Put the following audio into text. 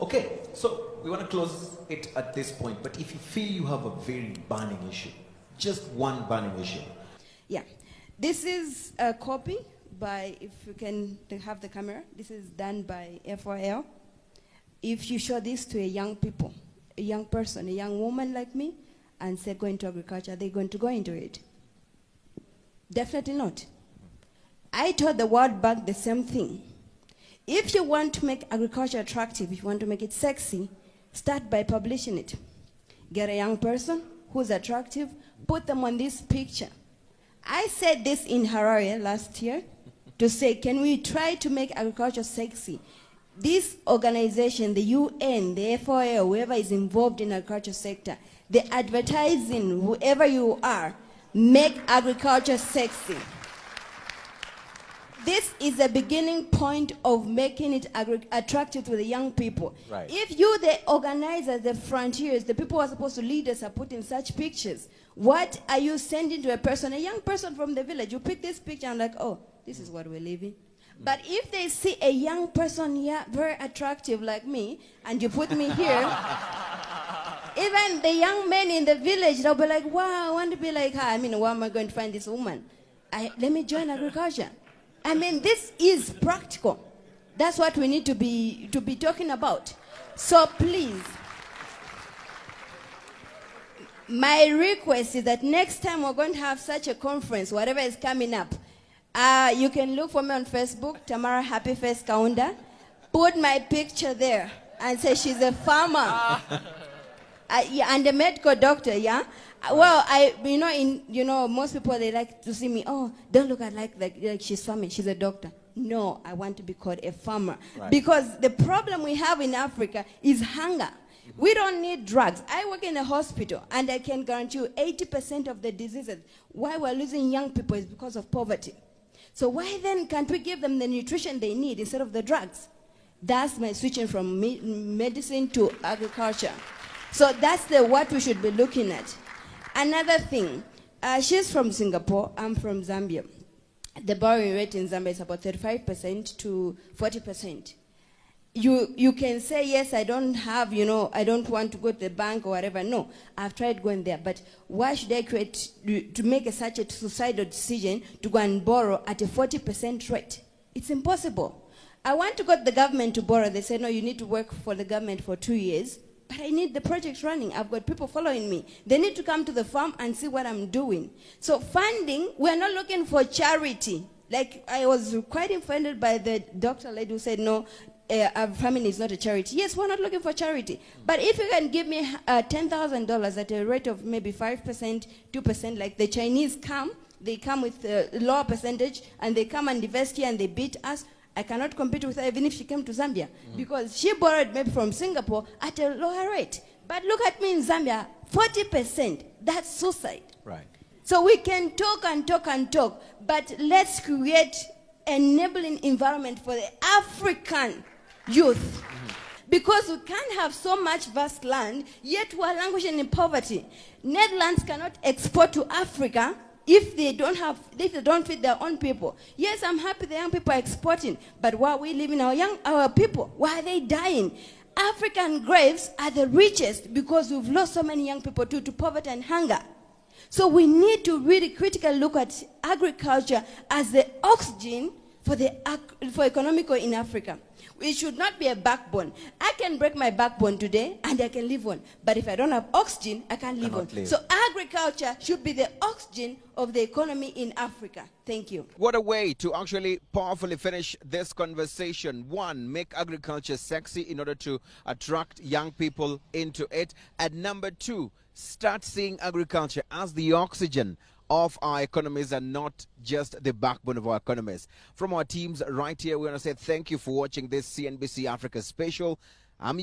Okay, so we want to close it at this point, but if you feel you have a very burning issue, just one burning issue. Yeah, this is a copy by, if you can have the camera, this is done by FYL. If you show this to a young people, a young person, a young woman like me, and say go into agriculture, are they going to go into it? Definitely not. I told the World Bank the same thing. If you want to make agriculture attractive, if you want to make it sexy, start by publishing it. Get a young person who's attractive, put them on this picture. I said this in Harare last year to say, can we try to make agriculture sexy? This organization, the UN, the FOA, whoever is involved in the agriculture sector, the advertising, whoever you are, make agriculture sexy. This is the beginning point of making it attractive to the young people. Right. If you, the organizers, the frontiers, the people who are supposed to lead us are putting such pictures, what are you sending to a person, a young person from the village? You pick this picture and like, oh, this is what we're living. But if they see a young person here, very attractive like me, and you put me here, even the young men in the village, they'll be like, wow, I want to be like her. I mean, where am I going to find this woman? Let me join agriculture. I mean, this is practical. That's what we need to be talking about. So please, my request is that next time we're going to have such a conference, whatever is coming up, you can look for me on Facebook, Tamara Happy Face Kaunda. Put my picture there and say she's a farmer. Yeah, and a medical doctor, yeah? Well, most people, they like to see me, oh, don't look at like she's farming, she's a doctor. No, I want to be called a farmer. Right. Because the problem we have in Africa is hunger. We don't need drugs. I work in a hospital, and I can guarantee you 80% of the diseases, why we're losing young people is because of poverty. So why then can't we give them the nutrition they need instead of the drugs? That's my switching from medicine to agriculture. So that's what we should be looking at. Another thing, she's from Singapore, I'm from Zambia. The borrowing rate in Zambia is about 35% to 40%. You can say, yes, I don't have, I don't want to go to the bank or whatever. No, I've tried going there. But why should I to make such a suicidal decision to go and borrow at a 40% rate? It's impossible. I want to go to the government to borrow. They say, no, you need to work for the government for 2 years. But I need the project running. I've got people following me. They need to come to the farm and see what I'm doing. So funding, we're not looking for charity. Like, I was quite offended by the doctor lady who said, no, farming is not a charity. Yes, we're not looking for charity. But if you can give me $10,000 at a rate of maybe 5%, 2%, like the Chinese come, they come with a lower percentage, and they come and invest here and they beat us, I cannot compete with her even if she came to Zambia, because she borrowed maybe from Singapore at a lower rate. But look at me in Zambia, 40%, that's suicide. Right. So we can talk and talk and talk, but let's create an enabling environment for the African youth. Because we can't have so much vast land, yet we're languishing in poverty. Netherlands cannot export to Africa if they don't feed their own people. Yes, I'm happy the young people are exporting, but why are we leaving our people? Why are they dying? African graves are the richest because we've lost so many young people to poverty and hunger. So we need to really critically look at agriculture as the oxygen for economical in Africa. It should not be a backbone. I can break my backbone today and I can live on. But if I don't have oxygen, I can't live on. So agriculture should be the oxygen of the economy in Africa. Thank you. What a way to actually powerfully finish this conversation. One, make agriculture sexy in order to attract young people into it. And number two, start seeing agriculture as the oxygen of our economies and not just the backbone of our economies. From our teams right here, we want to say thank you for watching this CNBC Africa special. I'm